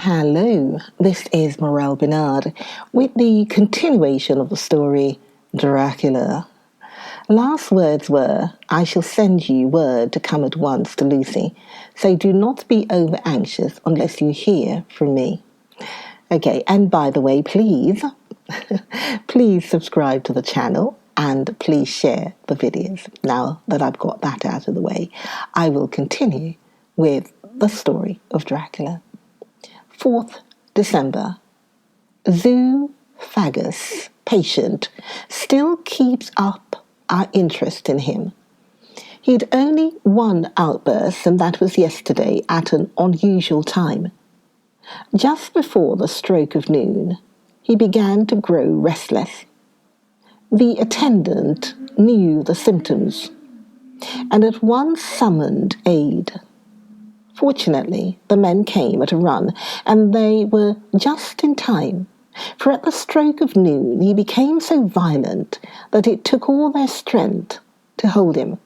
Hello, this is Morel Bernard with the continuation of the story Dracula. Last words were, I shall send you word to come at once to Lucy, so do not be over anxious unless you hear from me. Okay, and by the way, please, please subscribe to the channel and please share the videos. Now that I've got that out of the way, I will continue with the story of Dracula. 4th December. Zoophagous patient still keeps up our interest in him. He had only one outburst, and that was yesterday at an unusual time. Just before the stroke of noon, he began to grow restless. The attendant knew the symptoms and at once summoned aid. Fortunately, the men came at a run, and they were just in time, for at the stroke of noon he became so violent that it took all their strength to hold him.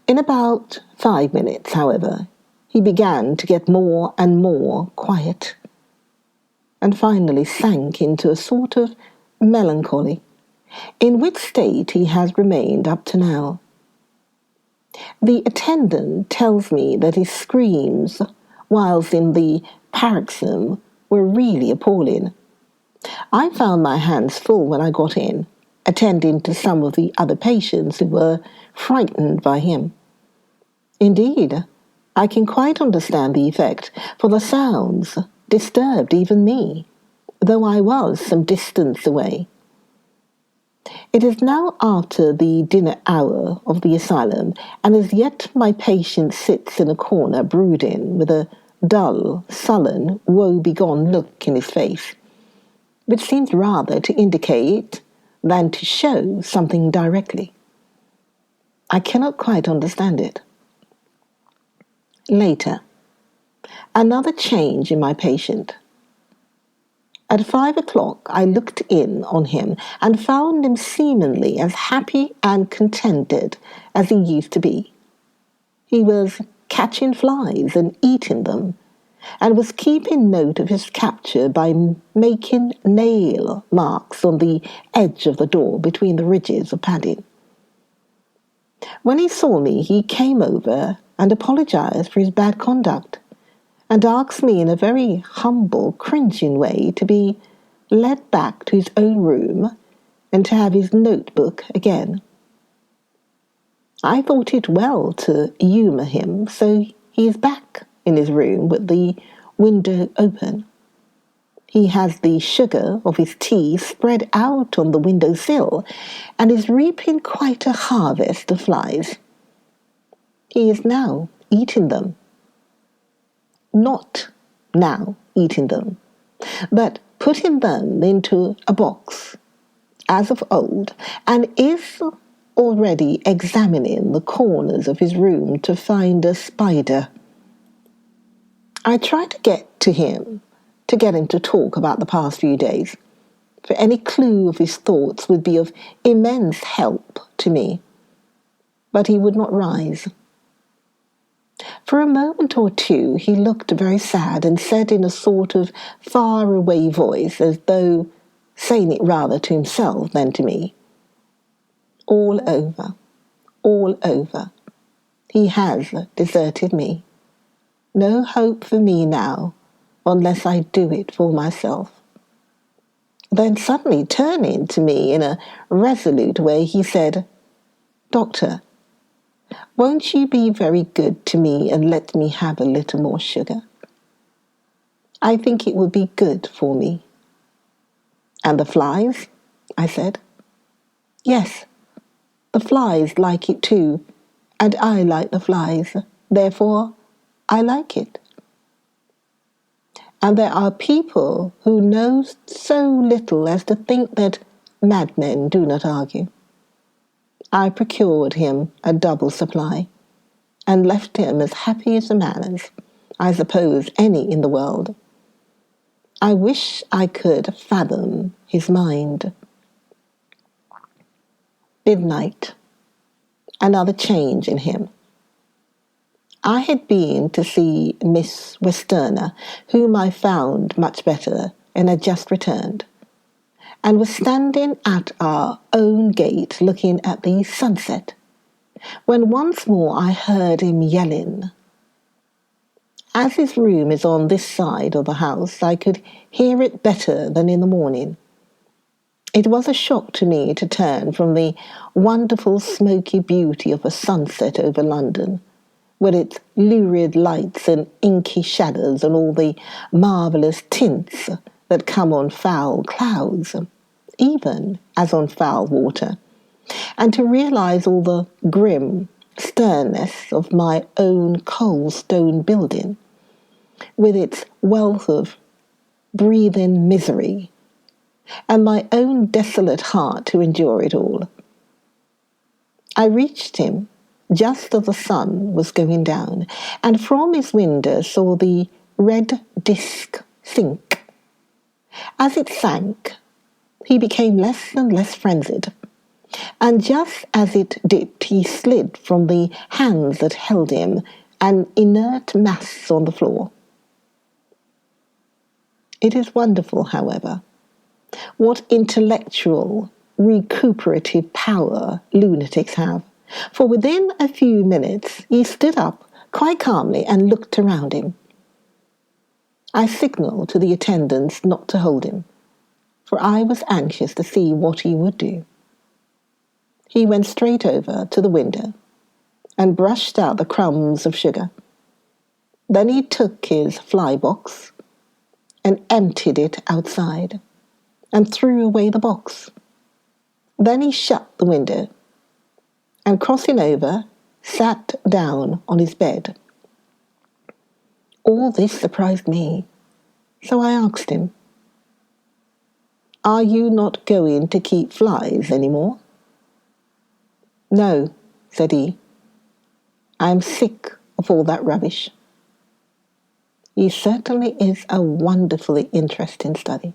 In about 5 minutes, however, he began to get more and more quiet, and finally sank into a sort of melancholy, in which state he has remained up to now. The attendant tells me that his screams, whilst in the paroxysm, were really appalling. I found my hands full when I got in, attending to some of the other patients who were frightened by him. Indeed, I can quite understand the effect, for the sounds disturbed even me, though I was some distance away. It is now after the dinner hour of the asylum, and as yet my patient sits in a corner brooding with a dull, sullen, woe-begone look in his face, which seems rather to indicate than to show something directly. I cannot quite understand it. Later, another change in my patient. At 5 o'clock I looked in on him and found him seemingly as happy and contented as he used to be. He was catching flies and eating them, and was keeping note of his capture by making nail marks on the edge of the door between the ridges of padding. When he saw me, he came over and apologized for his bad conduct, and asked me in a very humble, cringing way to be led back to his own room and to have his notebook again. I thought it well to humour him, so he is back in his room with the window open. He has the sugar of his tea spread out on the window sill, and is reaping quite a harvest of flies. He is now eating them. Not now eating them, but putting them into a box, as of old, and is already examining the corners of his room to find a spider. I tried to get him to talk about the past few days, for any clue of his thoughts would be of immense help to me, but he would not rise. For a moment or two he looked very sad and said in a sort of far-away voice, as though saying it rather to himself than to me, all over, all over. He has deserted me. No hope for me now, unless I do it for myself. Then suddenly turning to me in a resolute way, he said, Doctor, won't you be very good to me and let me have a little more sugar? I think it would be good for me. And the flies? I said. Yes, the flies like it too, and I like the flies. Therefore, I like it. And there are people who know so little as to think that madmen do not argue. I procured him a double supply, and left him as happy as a man as, I suppose, any in the world. I wish I could fathom his mind. Midnight. Another change in him. I had been to see Miss Westerner, whom I found much better, and had just returned, and was standing at our own gate looking at the sunset, when once more I heard him yelling. As his room is on this side of the house, I could hear it better than in the morning. It was a shock to me to turn from the wonderful smoky beauty of a sunset over London, with its lurid lights and inky shadows and all the marvellous tints that come on foul clouds, even as on foul water, and to realise all the grim sternness of my own cold stone building, with its wealth of breathing misery, and my own desolate heart to endure it all. I reached him just as the sun was going down, and from his window saw the red disk sink. As it sank, he became less and less frenzied, and just as it dipped, he slid from the hands that held him, an inert mass on the floor. It is wonderful, however, what intellectual recuperative power lunatics have, for within a few minutes he stood up quite calmly and looked around him. I signalled to the attendants not to hold him, for I was anxious to see what he would do. He went straight over to the window and brushed out the crumbs of sugar. Then he took his fly box and emptied it outside and threw away the box. Then he shut the window and, crossing over, sat down on his bed. All this surprised me, so I asked him, "Are you not going to keep flies any more?" "No," said he. "I am sick of all that rubbish." He certainly is a wonderfully interesting study.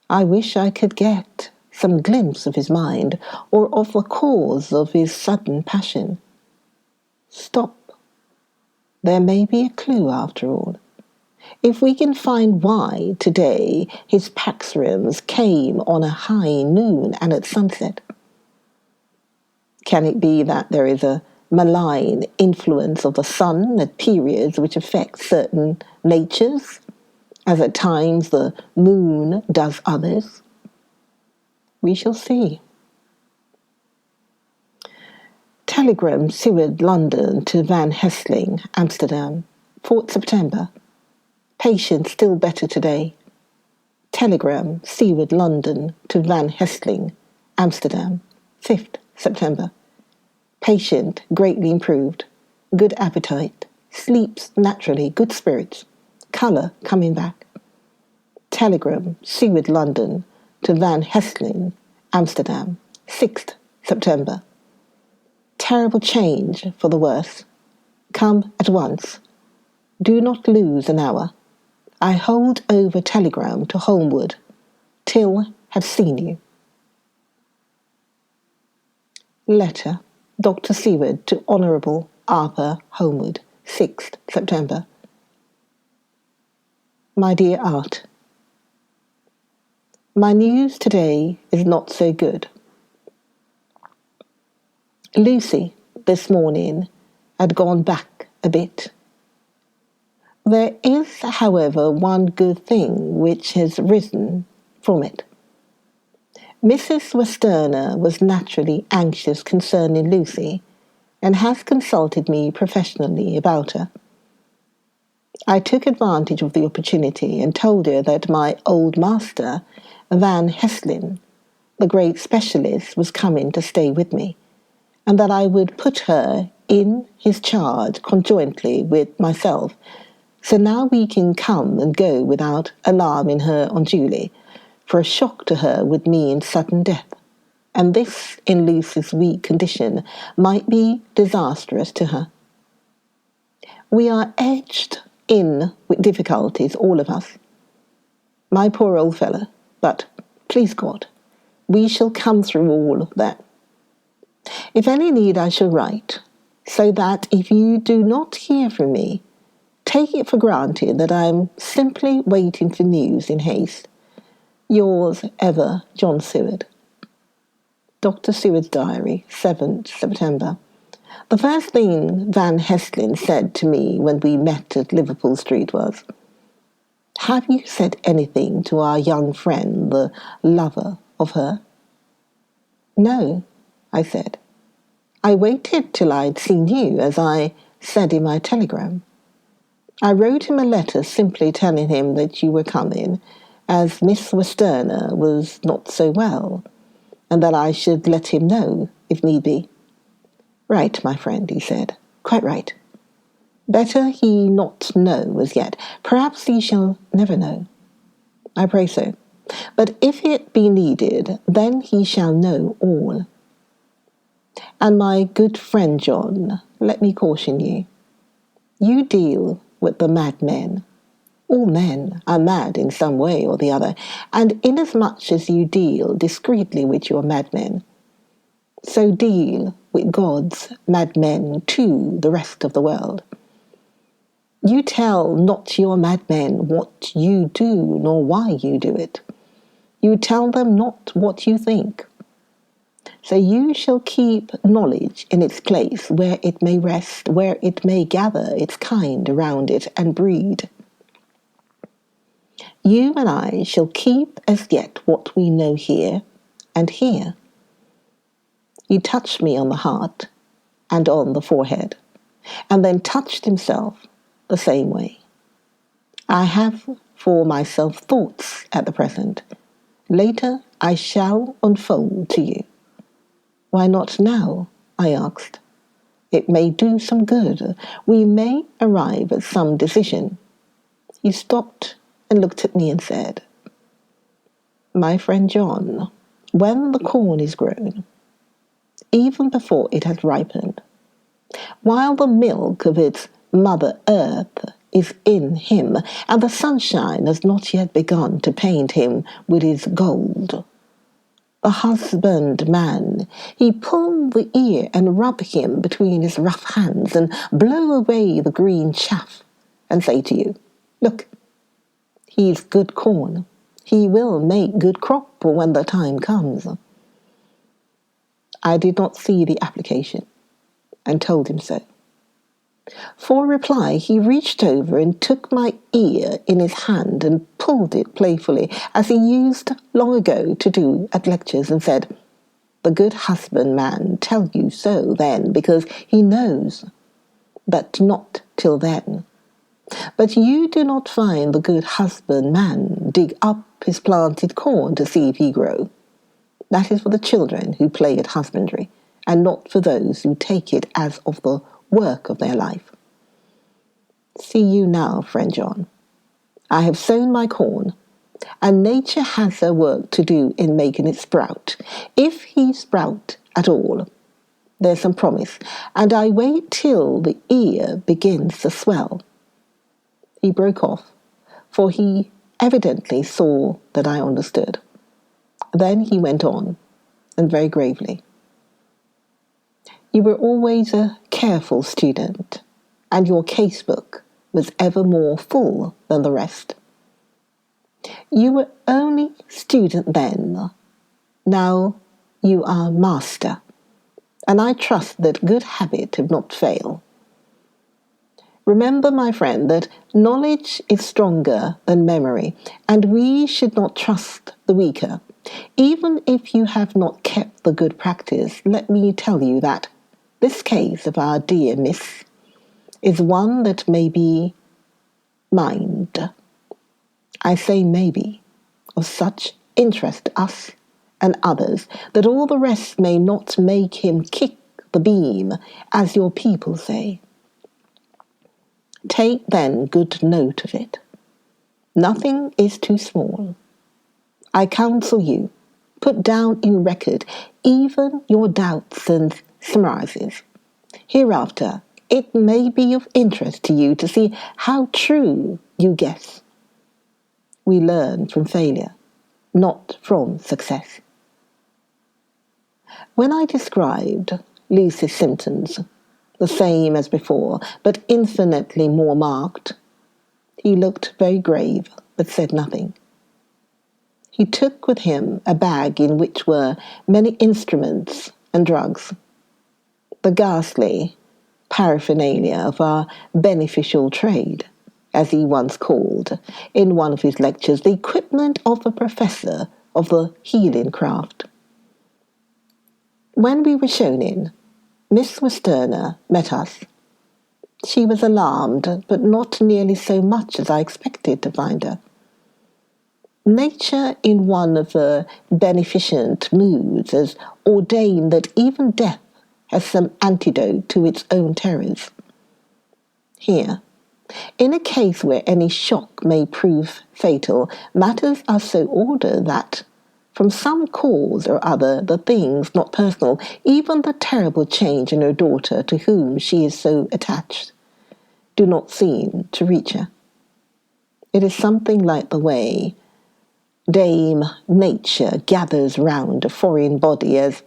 I wish I could get some glimpse of his mind, or of the cause of his sudden passion. Stop. There may be a clue after all. If we can find why today his paxrums came on a high noon and at sunset. Can it be that there is a malign influence of the sun at periods which affects certain natures, as at times the moon does others? We shall see. Telegram Seward, London to Van Helsing, Amsterdam, 4th September. Patient still better today. Telegram Seward, London to Van Helsing, Amsterdam, 5th September. Patient greatly improved. Good appetite. Sleeps naturally. Good spirits. Colour coming back. Telegram Seward, London to Van Helsing, Amsterdam, 6th September. Terrible change for the worse. Come at once. Do not lose an hour. I hold over telegram to Holmwood till have seen you. Letter Dr. Seward to Honourable Arthur Holmwood, 6th September. My dear Art, my news today is not so good. Lucy this morning had gone back a bit. There is, however, one good thing which has risen from it. Mrs. Westerner was naturally anxious concerning Lucy, and has consulted me professionally about her. I took advantage of the opportunity and told her that my old master, Van Helsing, the great specialist, was coming to stay with me, and that I would put her in his charge conjointly with myself, so now we can come and go without alarming her unduly, for a shock to her would mean sudden death, and this, in Lucy's weak condition, might be disastrous to her. We are edged in with difficulties, all of us. My poor old fellow, but, please God, we shall come through all of that. If any need, I shall write, so that if you do not hear from me, take it for granted that I'm simply waiting for news in haste. Yours ever, John Seward. Dr. Seward's Diary, 7th September. The first thing Van Hestlin said to me when we met at Liverpool Street was, "Have you said anything to our young friend, the lover of her?" "No," I said. "I waited till I'd seen you, as I said in my telegram. I wrote him a letter simply telling him that you were coming, as Miss Westerner was not so well, and that I should let him know, if need be." "Right, my friend," he said. "Quite right. Better he not know as yet. Perhaps he shall never know. I pray so. But if it be needed, then he shall know all. And my good friend John, let me caution you. You deal with the madmen. All men are mad in some way or the other, and inasmuch as you deal discreetly with your madmen, so deal with God's madmen to the rest of the world. You tell not your madmen what you do nor why you do it. You tell them not what you think. So you shall keep knowledge in its place, where it may rest, where it may gather its kind around it and breed. You and I shall keep as yet what we know here and here." He touched me on the heart and on the forehead, and then touched himself the same way. "I have for myself thoughts at the present. Later I shall unfold to you." "Why not now?" I asked. "It may do some good. We may arrive at some decision." He stopped and looked at me and said, "My friend John, when the corn is grown, even before it has ripened, while the milk of its mother earth is in him, and the sunshine has not yet begun to paint him with his gold, the husbandman, he pull the ear and rub him between his rough hands and blow away the green chaff and say to you, 'Look, he's good corn. He will make good crop when the time comes.'" I did not see the application and told him so. For reply, he reached over and took my ear in his hand and pulled it playfully, as he used long ago to do at lectures, and said, "The good husbandman tell you so then, because he knows, but not till then. But you do not find the good husbandman dig up his planted corn to see if he grow. That is for the children who play at husbandry, and not for those who take it as of the work of their life. See you now, friend John. I have sown my corn, and nature has her work to do in making it sprout. If he sprout at all, there's some promise, and I wait till the ear begins to swell." He broke off, for he evidently saw that I understood. Then he went on, and very gravely, "You were always a careful student, and your casebook was ever more full than the rest. You were only student then. Now you are master, and I trust that good habit have not failed. Remember, my friend, that knowledge is stronger than memory, and we should not trust the weaker. Even if you have not kept the good practice, let me tell you that this case of our dear Miss is one that may be mind. I say maybe, of such interest to us and others, that all the rest may not make him kick the beam, as your people say. Take then good note of it. Nothing is too small. I counsel you, put down in record even your doubts and surmises. Hereafter, it may be of interest to you to see how true you guess. We learn from failure, not from success." When I described Lucy's symptoms, the same as before, but infinitely more marked. He looked very grave, but said nothing. He took with him a bag in which were many instruments and drugs, the ghastly paraphernalia of our beneficial trade, as he once called, in one of his lectures, the equipment of a professor of the healing craft. When we were shown in, Miss Westerner met us. She was alarmed, but not nearly so much as I expected to find her. Nature, in one of her beneficent moods, has ordained that even death has some antidote to its own terrors. Here, in a case where any shock may prove fatal, matters are so ordered that, from some cause or other, the things not personal, even the terrible change in her daughter to whom she is so attached, do not seem to reach her. It is something like the way Dame Nature gathers round a foreign body as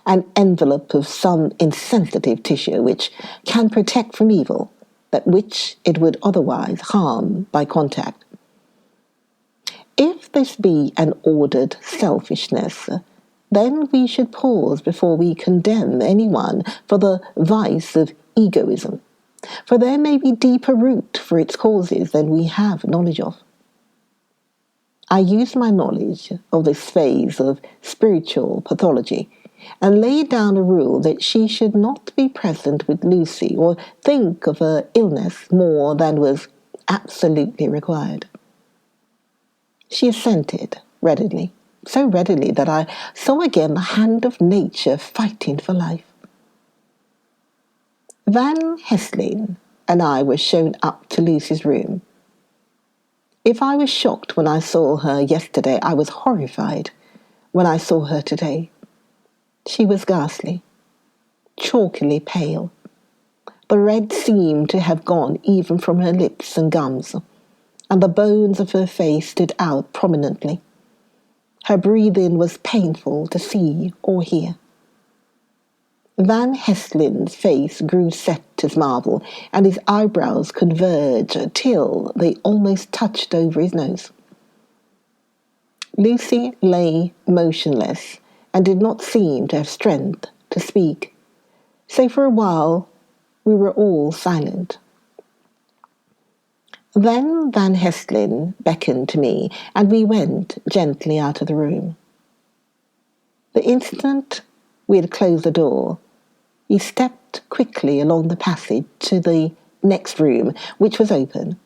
an envelope of some insensitive tissue which can protect from evil that which it would otherwise harm by contact. If this be an ordered selfishness, then we should pause before we condemn anyone for the vice of egoism, for there may be deeper root for its causes than we have knowledge of. I used my knowledge of this phase of spiritual pathology and laid down a rule that she should not be present with Lucy or think of her illness more than was absolutely required. She assented readily, so readily that I saw again the hand of nature fighting for life. Van Helsing and I were shown up to Lucy's room. If I was shocked when I saw her yesterday, I was horrified when I saw her today. She was ghastly, chalkily pale. The red seemed to have gone even from her lips and gums, and the bones of her face stood out prominently. Her breathing was painful to see or hear. Van Hesling's face grew set as marble, and his eyebrows converged till they almost touched over his nose. Lucy lay motionless and did not seem to have strength to speak, so for a while we were all silent. Then Van Helsing beckoned to me, and we went gently out of the room. The instant we had closed the door, he stepped quickly along the passage to the next room, which was open.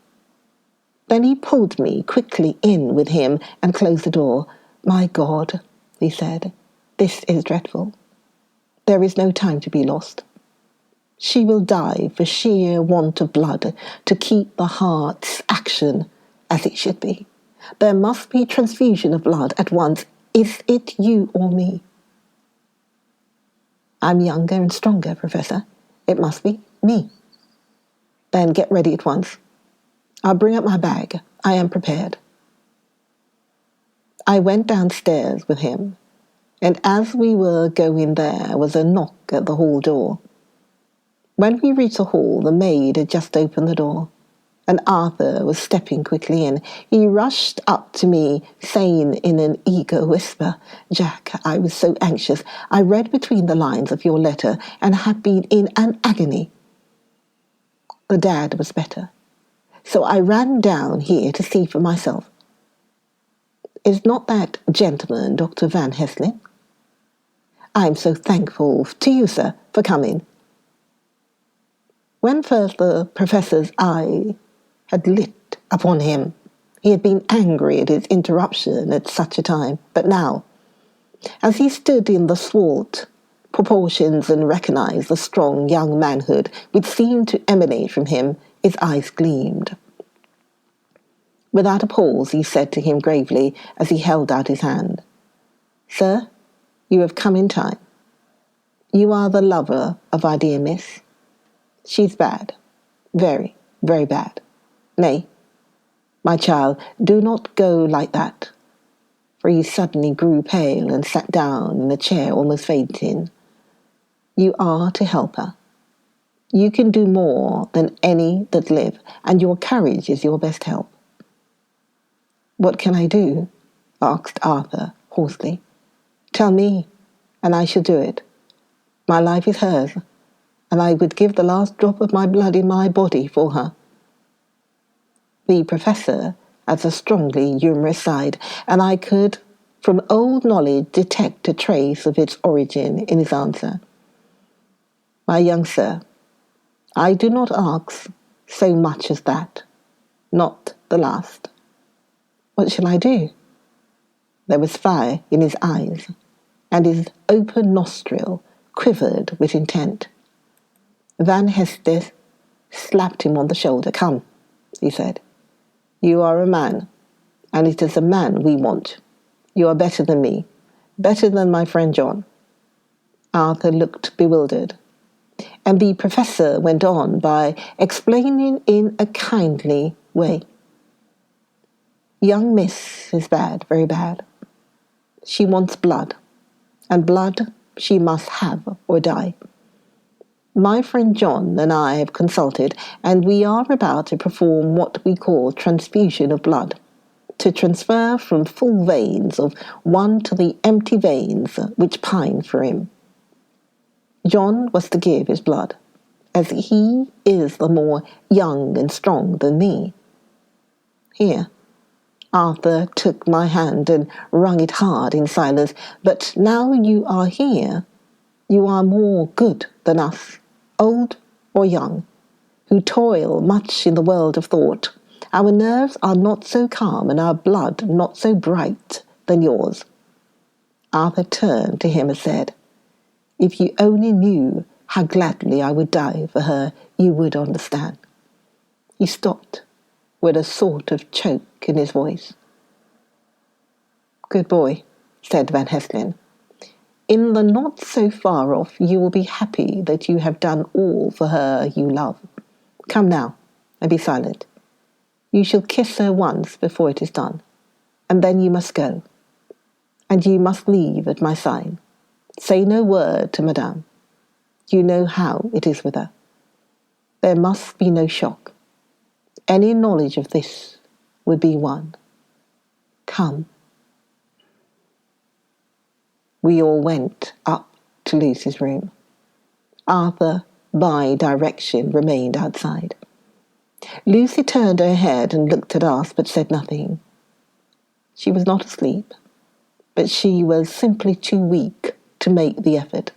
Then he pulled me quickly in with him and closed the door. "My God," he said, "this is dreadful. There is no time to be lost. She will die for sheer want of blood to keep the heart's action as it should be. There must be transfusion of blood at once. Is it you or me?" "I'm younger and stronger, Professor. It must be me." "Then get ready at once. I'll bring up my bag. I am prepared." I went downstairs with him, and as we were going there was a knock at the hall door. When we reached the hall, the maid had just opened the door, and Arthur was stepping quickly in. He rushed up to me, saying in an eager whisper, "Jack, I was so anxious. I read between the lines of your letter and had been in an agony." The dad was better, so I ran down here to see for myself. "Is not that gentleman Dr. Van Helsing?" "I'm so thankful to you, sir, for coming." When first the professor's eye had lit upon him, he had been angry at his interruption at such a time. But now, as he stood in the swart proportions and recognized the strong young manhood which seemed to emanate from him, his eyes gleamed. Without a pause, he said to him gravely as he held out his hand, "Sir, you have come in time. You are the lover of our dear miss. She's bad, very, very bad. Nay, my child, do not go like that." For he suddenly grew pale and sat down in a chair almost fainting. "You are to help her. You can do more than any that live, and your courage is your best help. What can I do? Asked Arthur hoarsely. Tell me, and I shall do it. My life is hers, and I would give the last drop of my blood in my body for her. The professor has a strongly humorous side, and I could, from old knowledge, detect a trace of its origin in his answer. My young sir, I do not ask so much as that, not the last. What shall I do? There was fire in his eyes, and his open nostril quivered with intent. Van Heste slapped him on the shoulder. Come, he said. You are a man, and it is a man we want. You are better than me, better than my friend John. Arthur looked bewildered, and the professor went on by explaining in a kindly way. Young Miss is bad, very bad. She wants blood, and blood she must have or die. My friend John and I have consulted, and we are about to perform what we call transfusion of blood, to transfer from full veins of one to the empty veins which pine for him. John was to give his blood, as he is the more young and strong than me. Here, Arthur took my hand and wrung it hard in silence. But now you are here, you are more good than us, old or young, who toil much in the world of thought. Our nerves are not so calm and our blood not so bright than yours. Arthur turned to him and said, If you only knew how gladly I would die for her, you would understand. He stopped with a sort of choke in his voice. Good boy, said Van Helsing. In the not so far off, you will be happy that you have done all for her you love. Come now, and be silent. You shall kiss her once before it is done, and then you must go. And you must leave at my sign. Say no word to Madame. You know how it is with her. There must be no shock. Any knowledge of this would be one. Come. We all went up to Lucy's room. Arthur, by direction, remained outside. Lucy turned her head and looked at us, but said nothing. She was not asleep, but she was simply too weak to make the effort.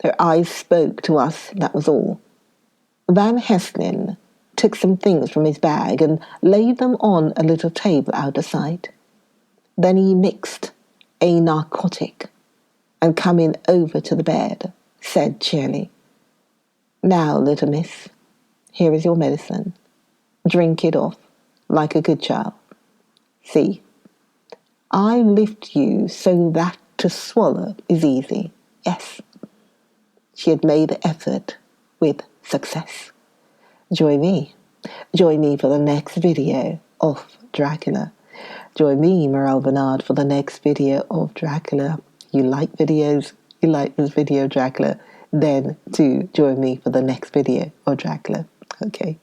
Her eyes spoke to us, that was all. Van Helsing took some things from his bag and laid them on a little table out of sight. Then he mixed a narcotic, and coming over to the bed, said cheerily, Now, little miss, here is your medicine. Drink it off, like a good child. See, I lift you so that to swallow is easy. Yes. She had made the effort with success. Join me for the next video of Dracula. Join me, Morel Bernard, for the next video of Dracula. You like videos, you like this video, Dracula, then do join me for the next video of Dracula. Okay.